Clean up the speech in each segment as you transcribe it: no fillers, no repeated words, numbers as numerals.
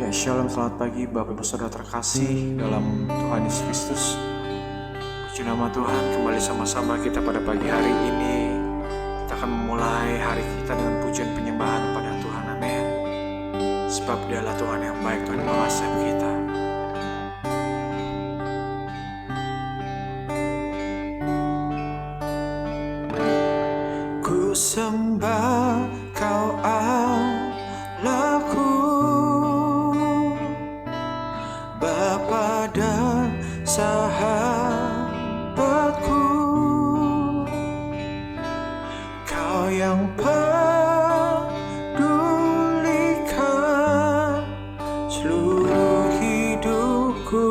Ya, shalom, selamat pagi Bapak Ibu Saudara terkasih dalam Tuhan Yesus Kristus. Puji nama Tuhan, kembali sama-sama kita pada pagi hari ini. Kita akan memulai hari kita dengan pujian penyembahan kepada Tuhan, amin. Sebab Dialah Tuhan yang baik, Tuhan yang mengasihi kita. Ku sembah Kau Allahku, Bapa dan sahabatku, Kau yang pedulikan seluruh hidupku.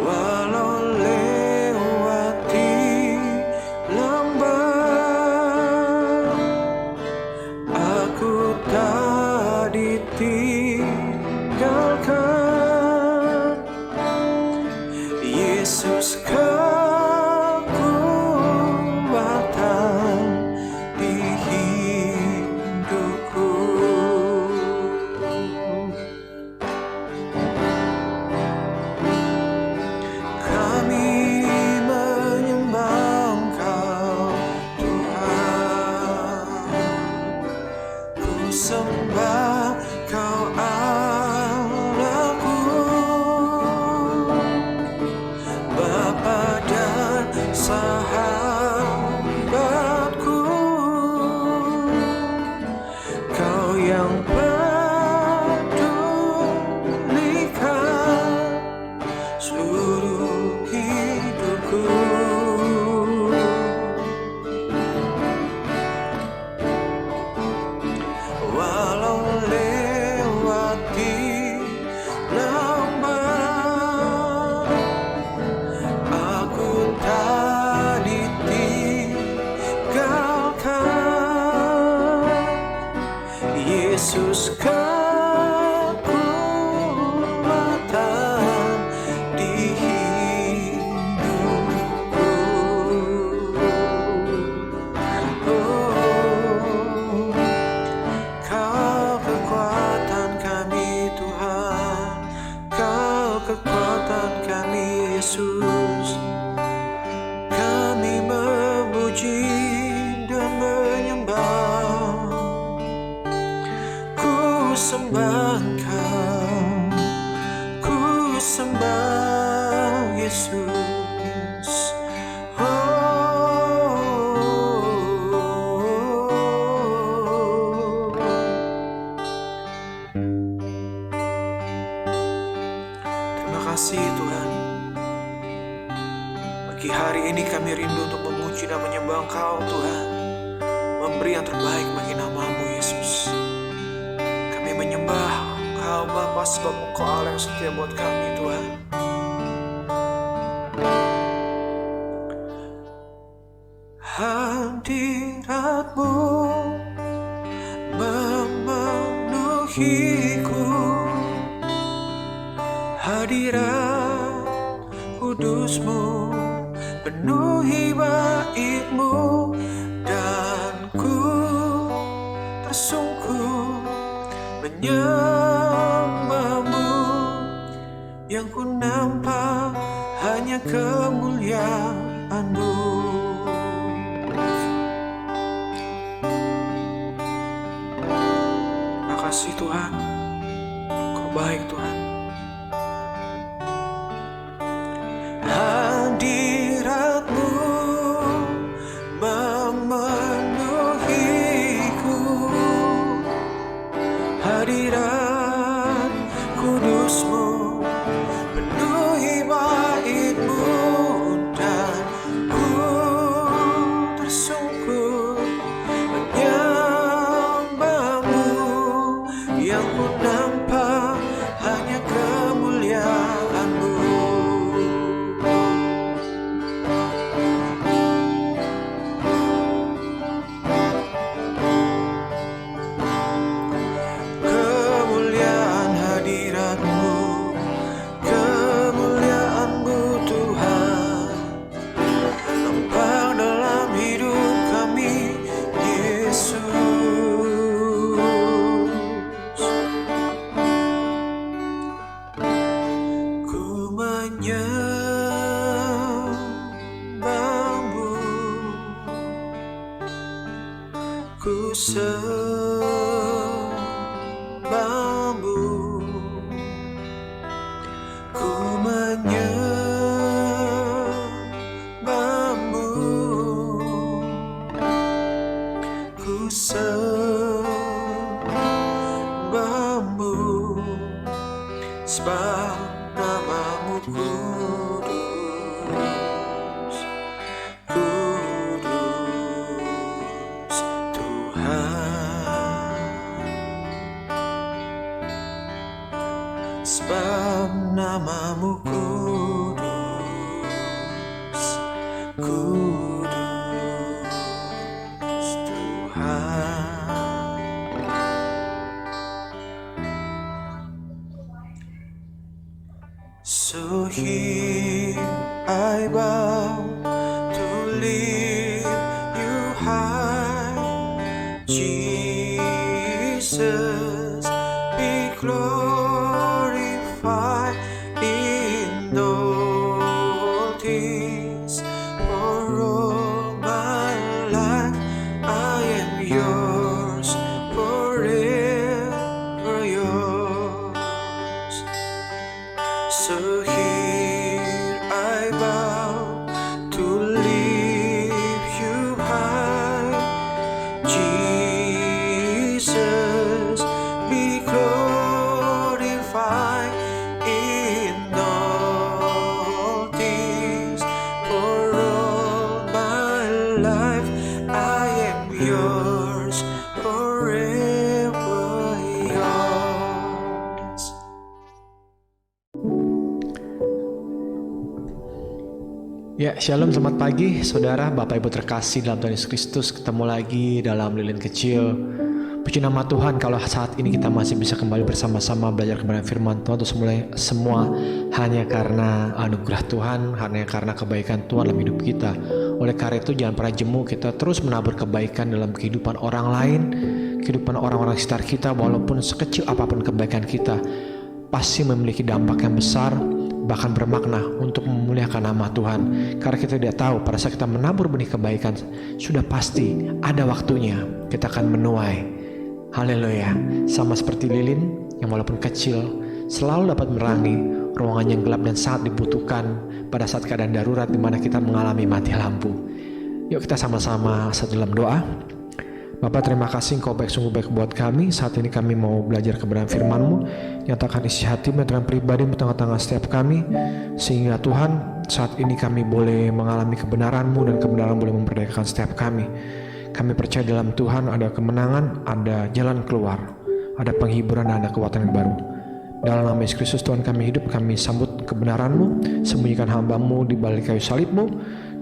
Walau lewati lembah, aku tak ditinggalkan. Yesus kekuatan di hidupku. Kami menyembah Engkau, Tuhan. Ku sembah Kau Allahku, Bapa dan sahabatku, Kau yang pedulikan seluruh hidupku. Walau lewati lembah, aku tak ditinggalkan. Yesus kekuatan di hidupku. Kau kekuatan kami, Tuhan. Kau kekuatan kami, Yesus. Kami memuji dan menyembah. Ku sembah Engkau, ku sembah Yesus. Terima kasih Tuhan. Pagi hari ini kami rindu untuk memuji dan menyembah Engkau, Tuhan. Memberi yang terbaik bagi nama-Mu, Yesus. Kami menyembah Engkau Bapa, sebab Engkau Allah yang setia buat kami, Tuhan. Hadirat-Mu memenuhiku, hadirat kudus-Mu penuhi bait-Mu, dan ku tersungkur menyembah-Mu. Yang ku nampak hanya kemuliaan-Mu. Terima kasih Tuhan, Kau baik Tuhan. Hadirat-Mu memenuhiku, hadirat kudus-Mu penuhi bait-Mu, dan ku tersungkur menyembah-Mu. Yang ku nampak sembahmu, ku menyembahmu, ku sembahmu, sebab namamu kudus, kudus Tuhan, sebab namamu kudus, kudus Tuhan. So here I bow to lift you high, Jesus, be glorified in all things. For all my life I am yours, forever yours. So here I bow to lift you high, Jesus, be glorified in all things. For all my life I am yours, forever yours. Ya, shalom, selamat pagi saudara, Bapak Ibu terkasih dalam Tuhan Yesus Kristus. Ketemu lagi dalam lilin kecil. Puji nama Tuhan kalau saat ini kita masih bisa kembali bersama-sama belajar kebenaran firman Tuhan. Terus mulai semua hanya karena anugerah Tuhan, hanya karena kebaikan Tuhan dalam hidup kita. Oleh karena itu jangan pernah jemu, kita terus menabur kebaikan dalam kehidupan orang lain, kehidupan orang-orang sekitar kita. Walaupun sekecil apapun kebaikan kita, pasti memiliki dampak yang besar, bahkan bermakna untuk memuliakan nama Tuhan. Karena kita tidak tahu pada saat kita menabur benih kebaikan, sudah pasti ada waktunya kita akan menuai. Haleluya. Sama seperti lilin yang walaupun kecil selalu dapat menerangi ruangan yang gelap dan sangat dibutuhkan pada saat keadaan darurat di mana kita mengalami mati lampu. Yuk kita sama-sama satu dalam doa. Bapak, terima kasih Engkau baik, sungguh baik buat kami. Saat ini kami mau belajar kebenaran firman-Mu. Nyatakan isi hati-Mu dengan pribadi di tengah-tengah setiap kami, sehingga Tuhan saat ini kami boleh mengalami kebenaran-Mu dan kebenaran boleh memberdayakan setiap kami. Kami percaya dalam Tuhan ada kemenangan, ada jalan keluar, ada penghiburan, dan ada kekuatan yang baru. Dalam nama Yesus Kristus Tuhan kami hidup, kami sambut kebenaran-Mu. Sembunyikan hamba-Mu di balik kayu salib-Mu.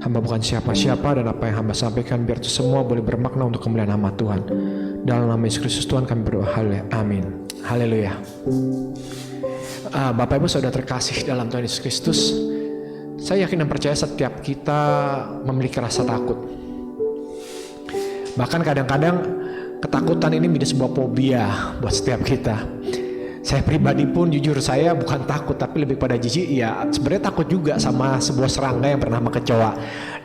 Hamba bukan siapa-siapa, dan apa yang hamba sampaikan biar itu semua boleh bermakna untuk kemuliaan nama Tuhan. Dalam nama Yesus Kristus Tuhan kami berdoa, haleluya, amin. Haleluya. Bapak Ibu saudara terkasih dalam Tuhan Yesus Kristus, saya yakin dan percaya setiap kita memiliki rasa takut. Bahkan kadang-kadang ketakutan ini menjadi sebuah fobia buat setiap kita. Saya pribadi pun jujur saya bukan takut, tapi lebih pada jijik. Ya sebenarnya takut juga sama sebuah serangga yang bernama kecoa.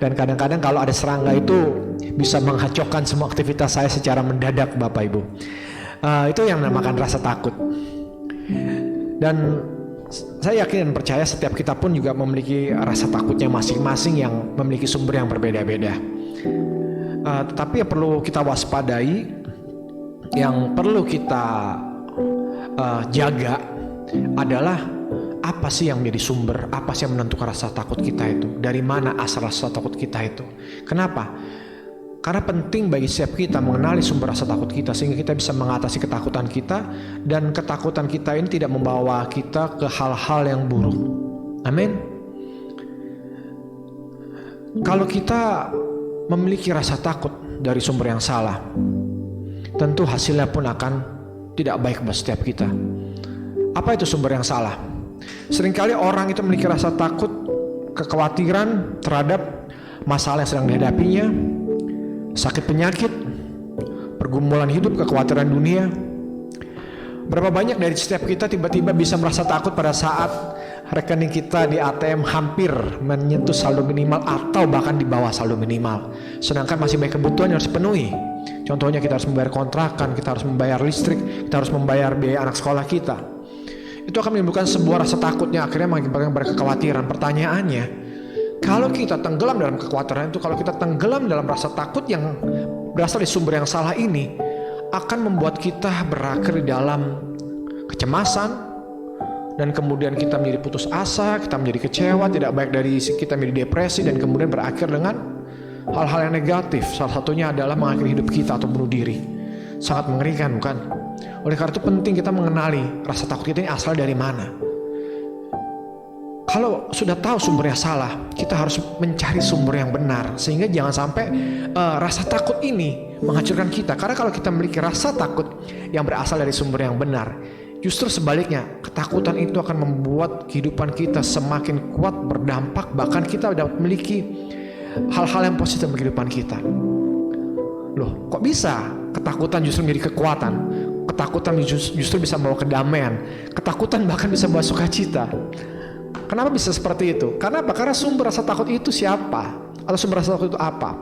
Dan kadang-kadang kalau ada serangga itu bisa menghacaukan semua aktivitas saya secara mendadak, Bapak Ibu. Itu yang dinamakan rasa takut. Dan saya yakin dan percaya setiap kita pun juga memiliki rasa takutnya masing-masing yang memiliki sumber yang berbeda-beda. Tetapi yang perlu kita waspadai, yang perlu kita jaga adalah apa sih yang menjadi sumber, apa sih yang menentukan rasa takut kita itu, dari mana asal rasa takut kita itu. Kenapa? Karena penting bagi setiap kita mengenali sumber rasa takut kita, sehingga kita bisa mengatasi ketakutan kita, dan ketakutan kita ini tidak membawa kita ke hal-hal yang buruk. Amin. Kalau kita memiliki rasa takut dari sumber yang salah, tentu hasilnya pun akan tidak baik buat setiap kita. Apa itu sumber yang salah? Seringkali orang itu memiliki rasa takut, kekhawatiran terhadap masalah yang sedang dihadapinya, sakit penyakit, pergumulan hidup, kekhawatiran dunia. Berapa banyak dari setiap kita tiba-tiba bisa merasa takut pada saat rekening kita di ATM hampir menyentuh saldo minimal atau bahkan di bawah saldo minimal, sedangkan masih banyak kebutuhan yang harus dipenuhi. Contohnya kita harus membayar kontrakan, kita harus membayar listrik, kita harus membayar biaya anak sekolah kita. Itu akan menimbulkan sebuah rasa takutnya, akhirnya mengakibatkan kekhawatiran. Pertanyaannya, kalau kita tenggelam dalam kekhawatiran itu, kalau kita tenggelam dalam rasa takut yang berasal dari sumber yang salah ini, akan membuat kita berakhir di dalam kecemasan, dan kemudian kita menjadi putus asa, kita menjadi kecewa, tidak baik dari kita menjadi depresi, dan kemudian berakhir dengan hal-hal yang negatif. Salah satunya adalah mengakhiri hidup kita atau bunuh diri. Sangat mengerikan, bukan? Oleh karena itu penting kita mengenali rasa takut kita ini asal dari mana. Kalau sudah tahu sumbernya salah, kita harus mencari sumber yang benar, sehingga jangan sampai rasa takut ini menghancurkan kita. Karena kalau kita memiliki rasa takut yang berasal dari sumber yang benar, justru sebaliknya, ketakutan itu akan membuat kehidupan kita semakin kuat, berdampak, bahkan kita dapat memiliki hal-hal yang positif dalam kehidupan kita. Loh, kok bisa ketakutan justru menjadi kekuatan? Ketakutan justru bisa membawa kedamaian. Ketakutan bahkan bisa membawa sukacita. Kenapa bisa seperti itu? Karena apa? Karena sumber rasa takut itu siapa? Atau sumber rasa takut itu apa?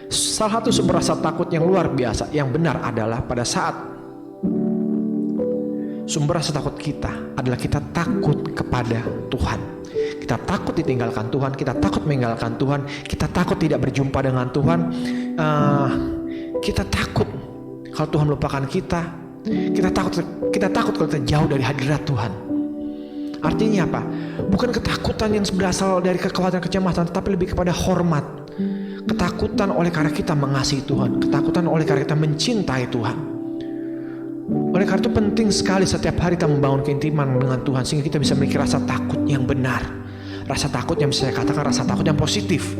Salah satu sumber rasa takut yang luar biasa, yang benar adalah pada saat sumber rasa takut kita adalah kita takut kepada Tuhan. Kita takut ditinggalkan Tuhan, kita takut meninggalkan Tuhan, kita takut tidak berjumpa dengan Tuhan, kita takut kalau Tuhan melupakan kita, kita takut kalau kita jauh dari hadirat Tuhan. Artinya apa? Bukan ketakutan yang berasal dari kekhawatiran, kecemasan, tetapi lebih kepada hormat. Ketakutan oleh karena kita mengasihi Tuhan, ketakutan oleh karena kita mencintai Tuhan. Oleh karena itu penting sekali setiap hari kita membangun keintiman dengan Tuhan, sehingga kita bisa memiliki rasa takut yang benar. Rasa takut yang bisa saya katakan rasa takut yang positif.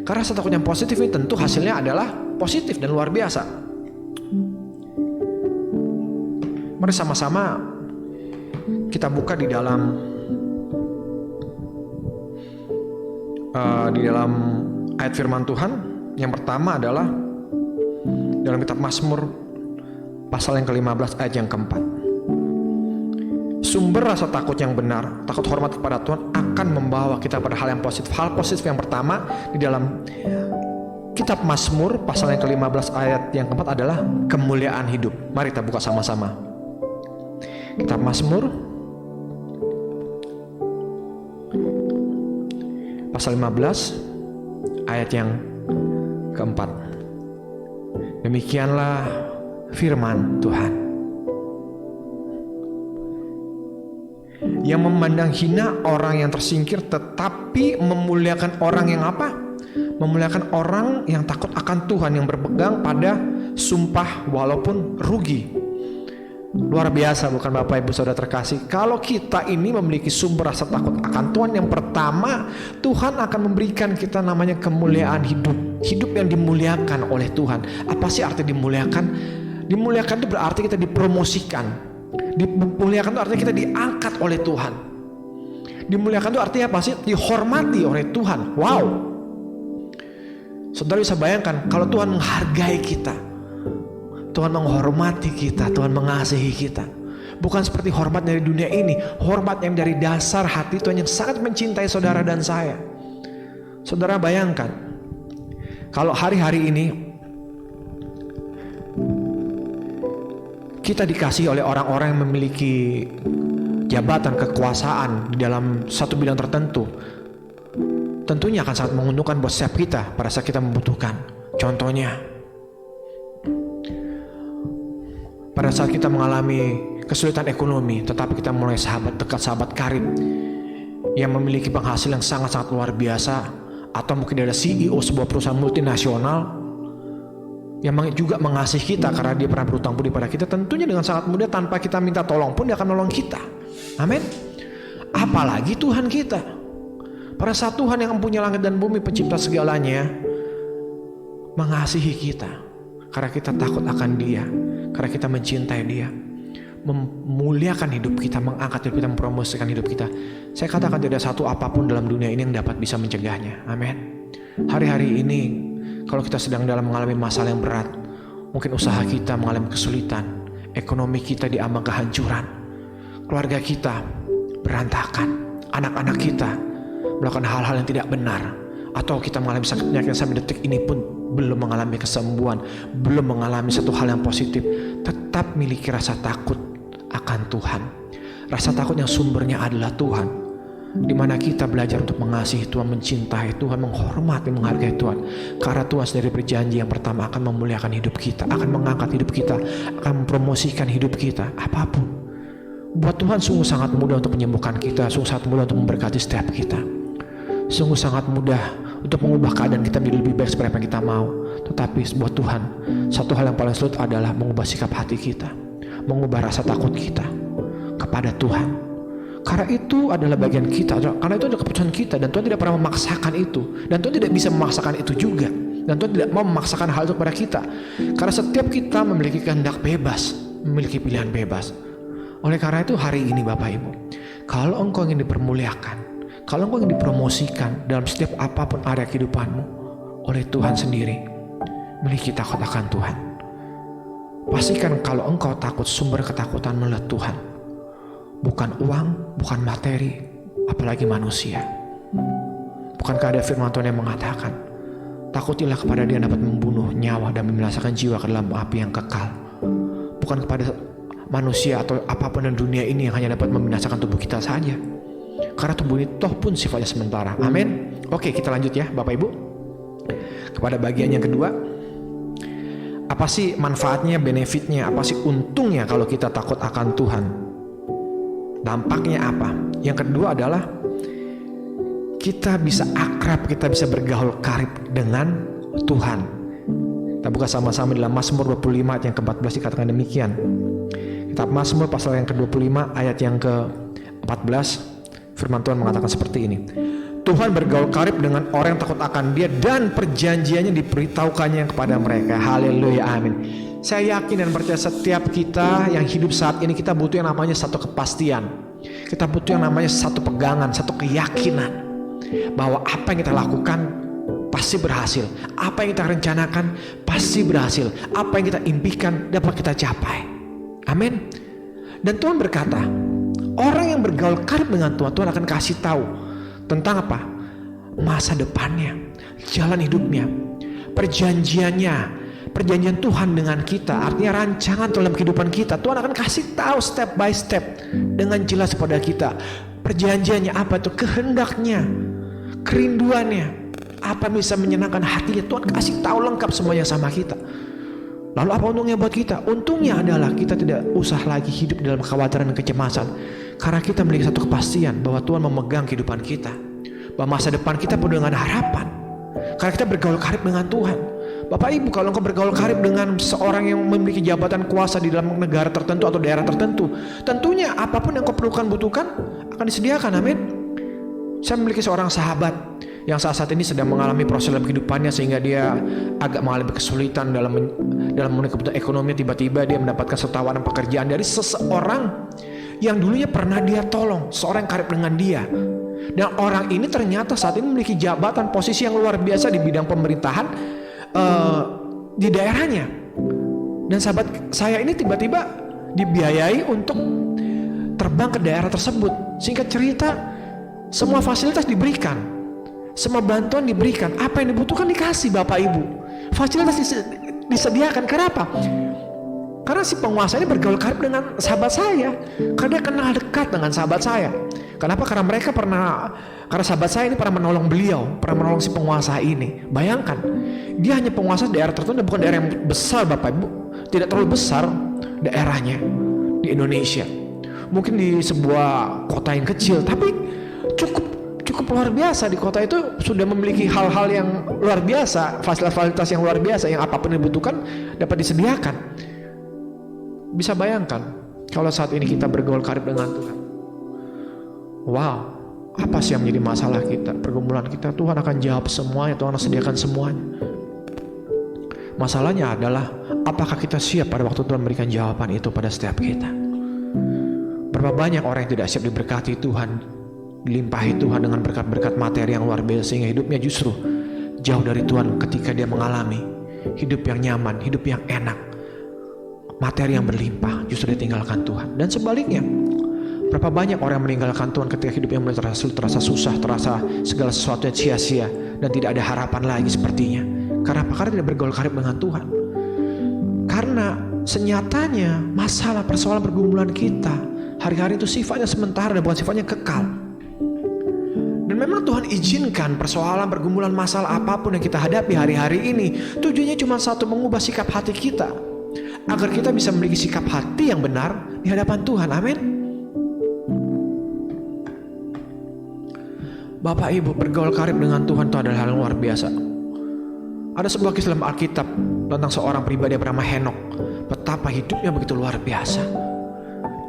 Karena rasa takut yang positif ini tentu hasilnya adalah positif dan luar biasa. Mari sama-sama kita buka di dalam ayat firman Tuhan. Yang pertama adalah dalam kitab Mazmur pasal yang ke-15 ayat yang ke-4. Sumber rasa takut yang benar, takut hormat kepada Tuhan akan membawa kita pada hal yang positif. Hal positif yang pertama di dalam kitab Mazmur pasal yang ke-15 ayat yang ke-4 adalah kemuliaan hidup. Mari kita buka sama-sama. Kitab Mazmur pasal 15 ayat yang ke-4. Demikianlah firman Tuhan. Yang memandang hina orang yang tersingkir, tetapi memuliakan orang yang apa? Memuliakan orang yang takut akan Tuhan, yang berpegang pada sumpah walaupun rugi. Luar biasa, bukan Bapak Ibu Saudara terkasih? Kalau kita ini memiliki sumber rasa takut akan Tuhan, yang pertama, Tuhan akan memberikan kita namanya kemuliaan hidup. Hidup yang dimuliakan oleh Tuhan. Apa sih arti dimuliakan? Dimuliakan itu berarti kita dipromosikan. Dimuliakan itu artinya kita diangkat oleh Tuhan. Dimuliakan itu artinya apa sih? Dihormati oleh Tuhan. Wow. Saudara bisa bayangkan kalau Tuhan menghargai kita, Tuhan menghormati kita, Tuhan mengasihi kita. Bukan seperti hormat dari dunia ini, hormat yang dari dasar hati Tuhan yang sangat mencintai saudara dan saya. Saudara bayangkan, kalau hari-hari ini kita dikasih oleh orang-orang yang memiliki jabatan, kekuasaan di dalam satu bidang tertentu, tentunya akan sangat menguntungkan buat setiap kita pada saat kita membutuhkan. Contohnya, pada saat kita mengalami kesulitan ekonomi, tetapi kita mulai sahabat dekat, sahabat karib yang memiliki penghasilan yang sangat-sangat luar biasa, atau mungkin ada CEO sebuah perusahaan multinasional yang juga mengasihi kita karena dia pernah berutang budi pada kita, tentunya dengan sangat mudah tanpa kita minta tolong pun dia akan nolong kita. Amin. Apalagi Tuhan kita. Pada saat Tuhan yang mempunyai langit dan bumi, pencipta segalanya, mengasihi kita karena kita takut akan Dia, karena kita mencintai Dia, memuliakan hidup kita, mengangkat hidup kita, mempromosikan hidup kita. Saya katakan tidak satu apapun dalam dunia ini yang dapat bisa mencegahnya. Amin. Hari-hari ini kalau kita sedang dalam mengalami masalah yang berat, mungkin usaha kita mengalami kesulitan, ekonomi kita diambang kehancuran, keluarga kita berantakan, anak-anak kita melakukan hal-hal yang tidak benar, atau kita mengalami sakit penyakit sampai detik ini pun belum mengalami kesembuhan, belum mengalami satu hal yang positif, tetap miliki rasa takut akan Tuhan. Rasa takut yang sumbernya adalah Tuhan, di mana kita belajar untuk mengasihi Tuhan, mencintai Tuhan, menghormati, menghargai Tuhan. Karena Tuhan sendiri berjanji yang pertama akan memuliakan hidup kita, akan mengangkat hidup kita, akan mempromosikan hidup kita, apapun. Buat Tuhan sungguh sangat mudah untuk menyembuhkan kita, sungguh sangat mudah untuk memberkati setiap kita, sungguh sangat mudah untuk mengubah keadaan kita menjadi lebih baik seperti apa yang kita mau. Tetapi buat Tuhan, satu hal yang paling sulit adalah mengubah sikap hati kita, mengubah rasa takut kita kepada Tuhan. Karena itu adalah bagian kita, karena itu adalah keputusan kita, dan Tuhan tidak pernah memaksakan itu, dan Tuhan tidak bisa memaksakan itu juga, dan Tuhan tidak mau memaksakan hal itu kepada kita. Karena setiap kita memiliki kehendak bebas, memiliki pilihan bebas. Oleh karena itu hari ini Bapak Ibu, kalau engkau ingin dipermuliakan, kalau engkau ingin dipromosikan dalam setiap apapun area kehidupanmu oleh Tuhan sendiri, miliki takut akan Tuhan. Pastikan kalau engkau takut, sumber ketakutan adalah Tuhan, bukan uang, bukan materi, apalagi manusia. Bukankah ada firman Tuhan yang mengatakan, takutilah kepada Dia yang dapat membunuh nyawa dan membinasakan jiwa ke dalam api yang kekal, bukan kepada manusia atau apapun di dunia ini yang hanya dapat membinasakan tubuh kita saja. Karena tubuh ini toh pun sifatnya sementara. Amin. Oke, kita lanjut ya Bapak Ibu, kepada bagian yang kedua. Apa sih manfaatnya, benefitnya, apa sih untungnya kalau kita takut akan Tuhan? Dampaknya apa? Yang kedua adalah kita bisa akrab, kita bisa bergaul karib dengan Tuhan. Kita buka sama-sama dalam Mazmur 25 ayat yang ke-14 dikatakan demikian. Kitab Mazmur pasal yang ke-25 ayat yang ke-14, firman Tuhan mengatakan seperti ini. Tuhan bergaul karib dengan orang yang takut akan Dia, dan perjanjiannya diberitahukannya kepada mereka. Haleluya, amin. Saya yakin dan percaya setiap kita yang hidup saat ini, kita butuh yang namanya satu kepastian. Kita butuh yang namanya satu pegangan, satu keyakinan bahwa apa yang kita lakukan pasti berhasil. Apa yang kita rencanakan pasti berhasil. Apa yang kita impikan dapat kita capai. Amin. Dan Tuhan berkata, orang yang bergaul karib dengan Tuhan, Tuhan akan kasih tahu tentang apa? Masa depannya, jalan hidupnya, perjanjiannya, perjanjian Tuhan dengan kita, artinya rancangan dalam kehidupan kita. Tuhan akan kasih tahu step by step dengan jelas kepada kita. Perjanjiannya apa itu? Kehendaknya, kerinduannya, apa bisa menyenangkan hatinya. Tuhan kasih tahu lengkap semuanya sama kita. Lalu apa untungnya buat kita? Untungnya adalah kita tidak usah lagi hidup dalam kekhawatiran dan kecemasan, karena kita memiliki satu kepastian bahwa Tuhan memegang kehidupan kita, bahwa masa depan kita penuh dengan harapan, karena kita bergaul karib dengan Tuhan. Bapak Ibu, kalau engkau bergaul karib dengan seorang yang memiliki jabatan kuasa di dalam negara tertentu atau daerah tertentu, tentunya apapun yang kau perlukan, butuhkan akan disediakan. Amin. Saya memiliki seorang sahabat yang saat ini sedang mengalami proses dalam kehidupannya, sehingga dia agak mengalami kesulitan dalam memenuhi kebutuhan ekonomi. Tiba-tiba dia mendapatkan tawaran pekerjaan dari seseorang yang dulunya pernah dia tolong, seorang yang karib dengan dia. Dan orang ini ternyata saat ini memiliki jabatan, posisi yang luar biasa di bidang pemerintahan di daerahnya. Dan sahabat saya ini tiba-tiba dibiayai untuk terbang ke daerah tersebut. Singkat cerita, semua fasilitas diberikan, semua bantuan diberikan, apa yang dibutuhkan dikasih Bapak Ibu. Fasilitas disediakan. Kenapa? Karena si penguasa ini bergaul karib dengan sahabat saya, karena dia kenal dekat dengan sahabat saya. Kenapa? Karena sahabat saya ini pernah menolong beliau, pernah menolong si penguasa ini. Bayangkan, dia hanya penguasa daerah tertentu, bukan daerah yang besar Bapak Ibu, tidak terlalu besar daerahnya di Indonesia. Mungkin di sebuah kota yang kecil, tapi cukup luar biasa. Di kota itu sudah memiliki hal-hal yang luar biasa, fasilitas yang luar biasa, yang apapun yang dibutuhkan dapat disediakan. Bisa bayangkan kalau saat ini kita bergaul karib dengan Tuhan. Wow, apa sih yang menjadi masalah kita, pergumulan kita? Tuhan akan jawab semuanya, Tuhan akan sediakan semuanya. Masalahnya adalah apakah kita siap pada waktu Tuhan memberikan jawaban itu pada setiap kita? Berapa banyak orang yang tidak siap diberkati Tuhan, dilimpahi Tuhan dengan berkat-berkat materi yang luar biasa, sehingga hidupnya justru jauh dari Tuhan ketika dia mengalami hidup yang nyaman, hidup yang enak, materi yang berlimpah, justru ditinggalkan Tuhan. Dan sebaliknya, berapa banyak orang yang meninggalkan Tuhan ketika hidupnya mulai terasa susah, terasa segala sesuatunya sia-sia, dan tidak ada harapan lagi sepertinya. Karena apa? Karena tidak bergaul karib dengan Tuhan. Karena senyatanya masalah persoalan pergumulan kita hari-hari itu sifatnya sementara dan bukan sifatnya kekal. Dan memang Tuhan izinkan persoalan, pergumulan, masalah apapun yang kita hadapi hari-hari ini, tujuannya cuma satu, mengubah sikap hati kita, agar kita bisa memiliki sikap hati yang benar di hadapan Tuhan. Amin. Bapak Ibu, bergaul karib dengan Tuhan itu adalah hal yang luar biasa. Ada sebuah kisah dalam Alkitab tentang seorang pribadi yang bernama Henok. Betapa hidupnya begitu luar biasa.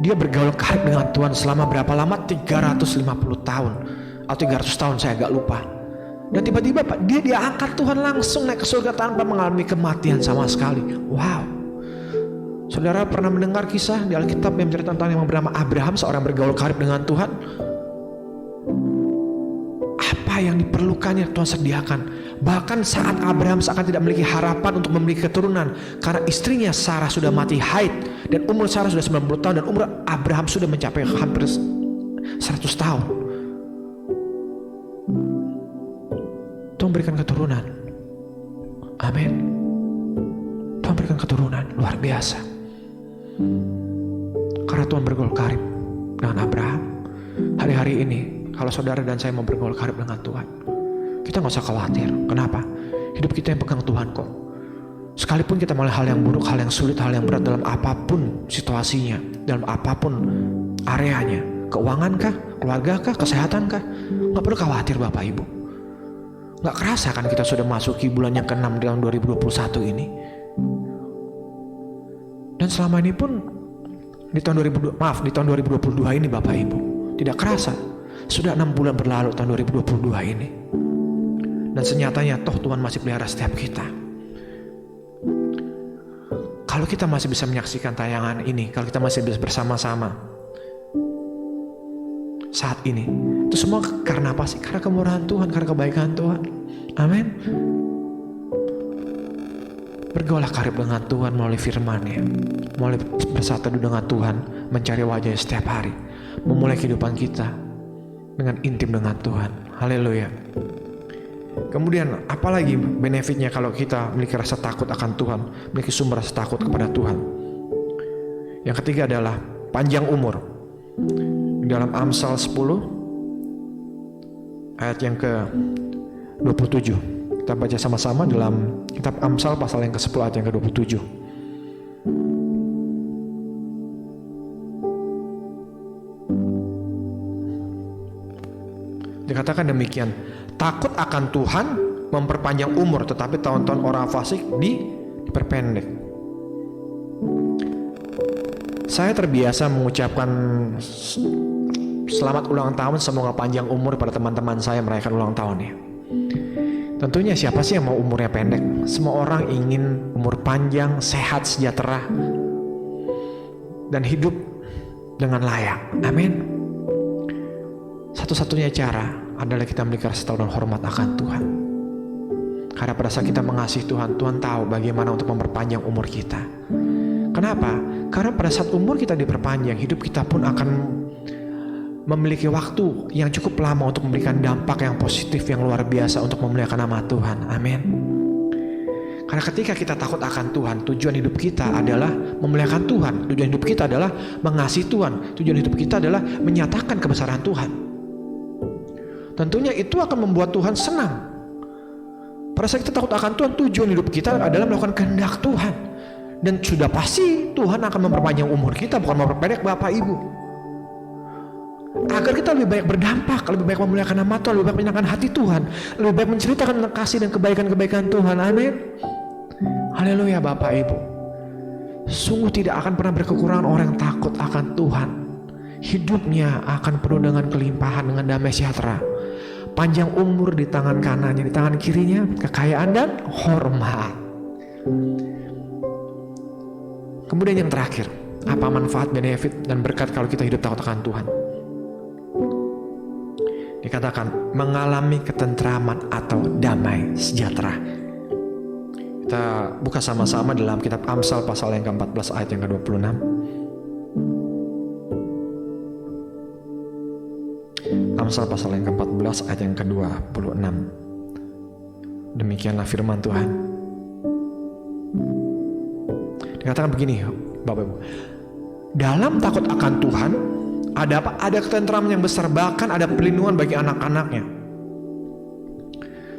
Dia bergaul karib dengan Tuhan selama berapa lama? 350 tahun atau 300 tahun, saya agak lupa. Dan tiba-tiba Pak, dia diangkat Tuhan langsung naik ke surga tanpa mengalami kematian sama sekali. Wow. Saudara pernah mendengar kisah di Alkitab yang menceritakan tentang yang bernama Abraham, seorang bergaul karib dengan Tuhan? Apa yang diperlukannya Tuhan sediakan. Bahkan saat Abraham seakan tidak memiliki harapan untuk memiliki keturunan, karena istrinya Sarah sudah mati haid, dan umur Sarah sudah 90 tahun, dan umur Abraham sudah mencapai hampir 100 tahun. Tuhan berikan keturunan. Amin. Tuhan berikan keturunan luar biasa. Karena Tuhan bergaul karib dengan Abraham. Hari-hari ini kalau saudara dan saya mau bergaul karib dengan Tuhan, kita gak usah khawatir. Kenapa? Hidup kita yang pegang Tuhan kok. Sekalipun kita mulai hal yang buruk, hal yang sulit, hal yang berat, dalam apapun situasinya, dalam apapun areanya, keuangan kah, keluarga kah, kesehatan kah, gak perlu khawatir Bapak Ibu. Gak kerasa kan kita sudah masuki bulan yang ke-6 tahun 2021 ini. Dan selama ini pun di tahun 2022 ini Bapak Ibu, tidak kerasa sudah 6 bulan berlalu tahun 2022 ini. Dan senyatanya toh Tuhan masih pelihara setiap kita. Kalau kita masih bisa menyaksikan tayangan ini, kalau kita masih bisa bersama-sama saat ini, itu semua karena apa sih? Karena kemurahan Tuhan, karena kebaikan Tuhan. Amin. Bergaulah karib dengan Tuhan melalui firman-Nya, melalui bersatu dengan Tuhan, mencari wajah setiap hari, memulai kehidupan kita dengan intim dengan Tuhan. Haleluya. Kemudian apalagi benefitnya kalau kita memiliki rasa takut akan Tuhan, memiliki sumber rasa takut kepada Tuhan? Yang ketiga adalah panjang umur. Dalam Amsal 10 ayat yang ke-27. Kita baca sama-sama dalam kitab Amsal pasal yang ke-10 ayat yang ke-27. Dikatakan demikian, takut akan Tuhan memperpanjang umur, tetapi tahun-tahun orang fasik diperpendek. Saya terbiasa mengucapkan selamat ulang tahun, semoga panjang umur pada teman-teman saya merayakan ulang tahunnya. Tentunya siapa sih yang mau umurnya pendek? Semua orang ingin umur panjang, sehat, sejahtera, dan hidup dengan layak. Amin. Satu-satunya cara adalah kita memiliki rasa tahu dan hormat akan Tuhan. Karena pada saat kita mengasihi Tuhan, Tuhan tahu bagaimana untuk memperpanjang umur kita. Kenapa? Karena pada saat umur kita diperpanjang, hidup kita pun akan memiliki waktu yang cukup lama untuk memberikan dampak yang positif, yang luar biasa untuk memuliakan nama Tuhan. Amin. Karena ketika kita takut akan Tuhan, tujuan hidup kita adalah memuliakan Tuhan. Tujuan hidup kita adalah mengasihi Tuhan. Tujuan hidup kita adalah menyatakan kebesaran Tuhan. Tentunya itu akan membuat Tuhan senang. Pada saat kita takut akan Tuhan, tujuan hidup kita adalah melakukan kehendak Tuhan. Dan sudah pasti Tuhan akan memperpanjang umur kita, bukan memperpendek Bapak Ibu. Agar kita lebih baik berdampak, lebih baik memuliakan nama Tuhan, lebih baik menyenangkan hati Tuhan, lebih baik menceritakan tentang kasih dan kebaikan-kebaikan Tuhan. Amin. Haleluya Bapak Ibu. Sungguh tidak akan pernah berkekurangan orang yang takut akan Tuhan. Hidupnya akan penuh dengan kelimpahan, dengan damai sejahtera. Panjang umur di tangan kanannya, di tangan kirinya kekayaan dan hormat. Kemudian yang terakhir, apa manfaat, benefit, dan berkat kalau kita hidup takut akan Tuhan? Dikatakan mengalami ketentraman atau damai sejahtera. Kita buka sama-sama dalam kitab Amsal pasal yang ke-14 ayat yang ke-26. Amsal pasal yang ke-14 ayat yang ke-26. Demikianlah firman Tuhan. Dikatakan begini, Bapak Ibu. Dalam takut akan Tuhan, ada apa? Ada ketentraman yang besar, bahkan ada perlindungan bagi anak-anaknya.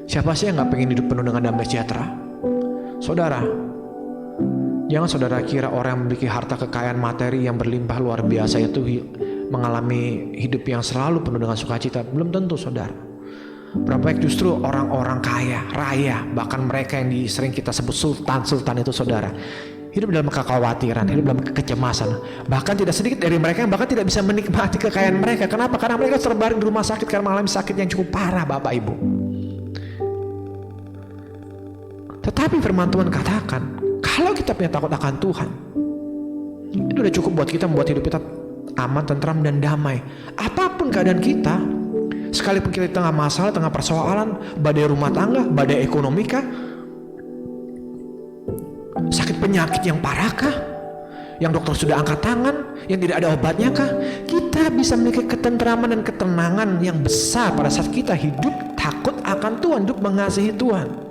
Siapa sih yang gak pengen hidup penuh dengan damai sejahtera? Saudara, jangan saudara kira orang yang memiliki harta kekayaan materi yang berlimpah luar biasa itu mengalami hidup yang selalu penuh dengan sukacita. Belum tentu, saudara. Berapa justru orang-orang kaya, raya, bahkan mereka yang sering kita sebut sultan-sultan itu, saudara, hidup dalam kekhawatiran, hidup dalam kecemasan. Bahkan tidak sedikit dari mereka yang bahkan tidak bisa menikmati kekayaan mereka. Kenapa? Karena mereka terbaring di rumah sakit karena mengalami sakit yang cukup parah, Bapak Ibu. Tetapi firman Tuhan katakan, kalau kita punya takut akan Tuhan, itu udah cukup buat kita membuat hidup kita aman, tentram, dan damai. Apapun keadaan kita, sekalipun kita di tengah masalah, tengah persoalan, badai rumah tangga, badai ekonomi kah, sakit penyakit yang parah kah, yang dokter sudah angkat tangan, yang tidak ada obatnya kah, kita bisa memiliki ketentraman dan ketenangan yang besar pada saat kita hidup takut akan Tuhan, hidup mengasihi Tuhan.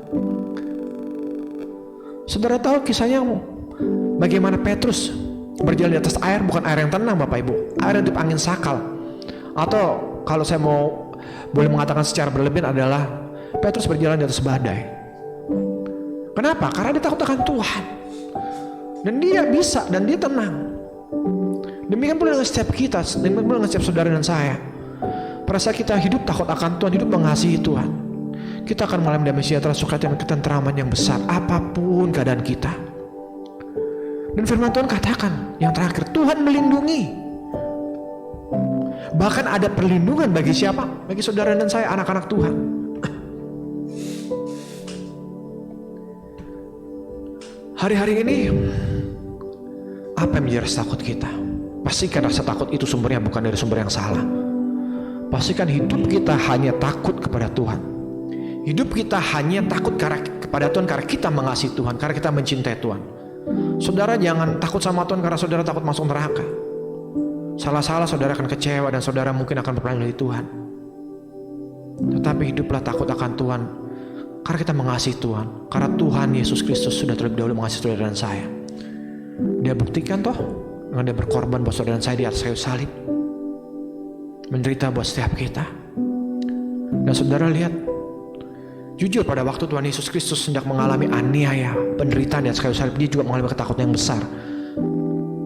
Saudara tahu kisahnya bagaimana Petrus berjalan di atas air, bukan air yang tenang, Bapak Ibu, air yang tiup angin sakal. Atau kalau saya boleh mengatakan secara berlebihan adalah Petrus berjalan di atas badai. Kenapa? Karena dia takut akan Tuhan, dan dia bisa, dan dia tenang. Demikian pula dengan setiap kita, demikian pula dengan setiap saudara dan saya. Pada saat kita hidup takut akan Tuhan, hidup mengasihi Tuhan, kita akan mengalami damai sejahtera, sukacita, dan ketenteraman yang besar apapun keadaan kita. Dan firman Tuhan katakan yang terakhir, Tuhan melindungi. Bahkan ada perlindungan bagi siapa? Bagi saudara dan saya, anak-anak Tuhan. Hari-hari ini, apa yang menjadi rasa takut kita? Pastikan rasa takut itu sumbernya bukan dari sumber yang salah. Pastikan hidup kita hanya takut kepada Tuhan. Hidup kita hanya takut kepada Tuhan karena kita mengasihi Tuhan, karena kita mencintai Tuhan. Saudara jangan takut sama Tuhan karena saudara takut masuk neraka. Salah-salah saudara akan kecewa dan saudara mungkin akan berpaling dari Tuhan. Tetapi hiduplah takut akan Tuhan karena kita mengasihi Tuhan, karena Tuhan Yesus Kristus sudah terlebih dahulu mengasihi saudara dan saya. Dia buktikan toh dengan dia berkorban buat saudara dan saya di atas kayu salib, menderita buat setiap kita. Dan saudara lihat, jujur pada waktu Tuhan Yesus Kristus hendak mengalami aniaya, penderitaan di atas kayu salib, dia juga mengalami ketakutan yang besar.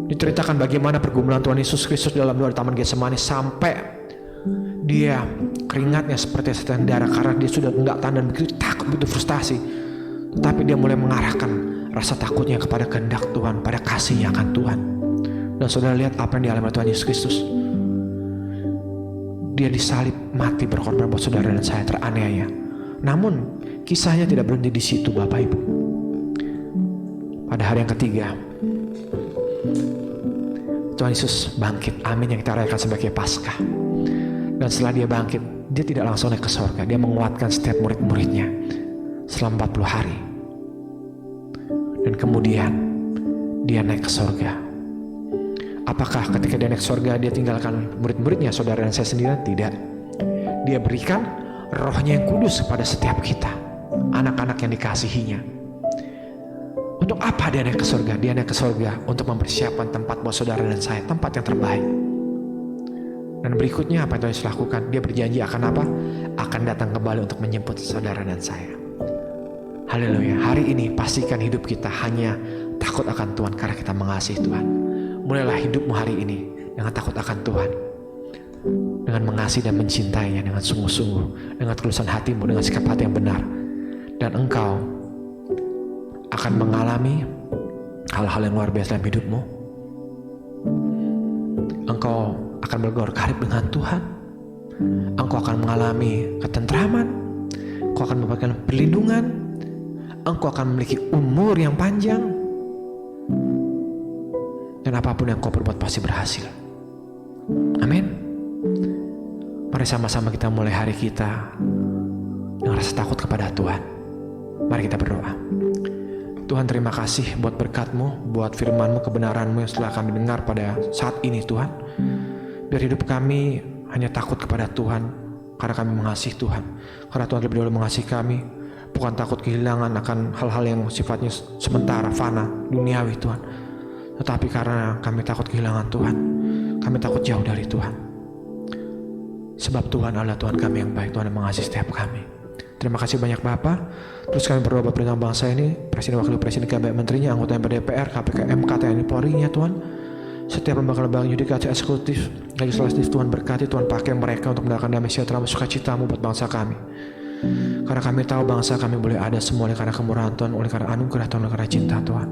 Diceritakan bagaimana pergumulan Tuhan Yesus Kristus dalam doa di Taman Getsemani, sampai dia keringatnya seperti setetes darah karena dia sudah enggak tahan dan begitu takut, begitu frustasi. Tetapi dia mulai mengarahkan rasa takutnya kepada kehendak Tuhan, pada kasihnya akan Tuhan. Dan saudara lihat apa yang dialami Tuhan Yesus Kristus. Dia disalib, mati, berkorban buat saudara dan saya, teraniaya. Namun kisahnya tidak berhenti di situ, Bapak Ibu. Pada hari yang ketiga, Tuhan Yesus bangkit, amin, yang kita rayakan sebagai Paskah. Dan setelah dia bangkit, dia tidak langsung naik ke surga. Dia menguatkan setiap murid-muridnya selama 40 hari. Dan kemudian dia naik ke surga. Apakah ketika dia naik ke surga dia tinggalkan murid-muridnya, saudara dan saya sendirian? Tidak. Dia berikan Roh-Nya yang kudus kepada setiap kita, anak-anak yang dikasihinya. Untuk apa dia naik ke surga? Dia naik ke surga untuk mempersiapkan tempat buat saudara dan saya, tempat yang terbaik. Dan berikutnya apa yang Tuhan Yesus lakukan? Dia berjanji akan apa? Akan datang kembali untuk menjemput saudara dan saya. Haleluya. Hari ini pastikan hidup kita hanya takut akan Tuhan karena kita mengasihi Tuhan. Mulailah hidupmu hari ini dengan takut akan Tuhan, dengan mengasihi dan mencintainya dengan sungguh-sungguh, dengan ketulusan hatimu, dengan sikap hati yang benar. Dan engkau akan mengalami hal-hal yang luar biasa dalam hidupmu. Engkau akan bergaul karib dengan Tuhan. Engkau akan mengalami ketentraman. Engkau akan mendapatkan perlindungan. Engkau akan memiliki umur yang panjang. Dan apapun yang kau perbuat pasti berhasil. Amin. Mari sama-sama kita mulai hari kita dengan rasa takut kepada Tuhan. Mari kita berdoa. Tuhan, terima kasih buat berkat-Mu, buat firman-Mu, kebenaran-Mu yang setelah kami dengar pada saat ini, Tuhan. Biar hidup kami hanya takut kepada Tuhan, karena kami mengasihi Tuhan. Karena Tuhan lebih dahulu mengasihi kami, bukan takut kehilangan akan hal-hal yang sifatnya sementara, fana, duniawi Tuhan, tetapi karena kami takut kehilangan Tuhan. Kami takut jauh dari Tuhan. Sebab Tuhan adalah Tuhan kami yang baik, Tuhan yang mengasihi setiap kami. Terima kasih banyak Bapa. Terus kami berdoa buat tentang bangsa ini, Presiden, Wakil Presiden, Kabinet Menterinya, anggota MPR, DPR, KPK, MK, TNI, Polri-nya Tuhan. Setiap lembaga-lembaga yudikatif, eksekutif, legislatif, Tuhan berkati, Tuhan pakai mereka untuk mendatangkan damai sejahtera, sukacita-Mu buat bangsa kami. Karena kami tahu bangsa kami boleh ada semua oleh karena kemurahan Tuhan, oleh karena anugerah Tuhan, oleh karena cinta Tuhan.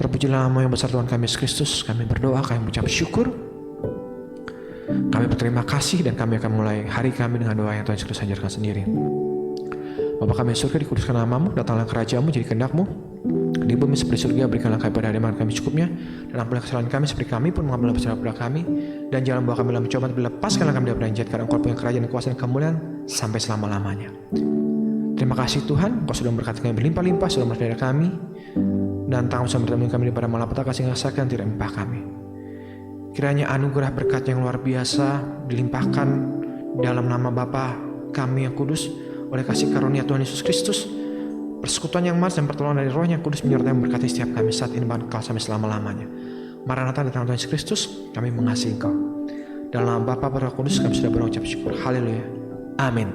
Terpujilah nama yang besar Tuhan kami Yesus Kristus. Kami berdoa, kami mengucap syukur, kami berterima kasih, dan kami akan mulai hari kami dengan doa yang Tuhan Yesus Kristus ajarkan sendiri. Bapa kami di surga, dikuduskan nama-Mu, datanglah kerajaan-Mu, jadi kehendak-Mu di bumi seperti surga. Berikanlah kami pada hari makan kami cukupnya, dan ampunilah kesalahan kami seperti kami pun mengampuni kesalahan kami, dan jangan bawa kami dalam pencobaan, tapi lepaskanlah kami dari jahat, karena Engkau punya kerajaan, kekuasaan, dan kemuliaan sampai selama-lamanya. Terima kasih Tuhan, Engkau sudah memberkati kami berlimpah-limpah, sudah memberkati kami, dan tangan sudah bertemu kami daripada malapetaka sehingga sakan tidak mempah kami. Kiranya anugerah berkat yang luar biasa dilimpahkan dalam nama Bapa kami yang kudus, oleh kasih karunia Tuhan Yesus Kristus, persekutuan yang manis dan pertolongan dari Roh yang kudus menyertai memberkati setiap kami saat ini bahkan sampai selama-lamanya. Maranatha, datang Tuhan Yesus Kristus, kami mengasihi Engkau. Dalam nama Bapa, Roh Kudus kami sudah berucap syukur. Haleluya. Amin.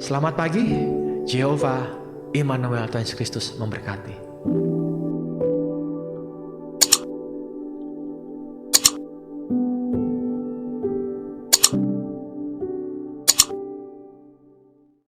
Selamat pagi. Jehovah Immanuel, Tuhan Yesus Kristus memberkati.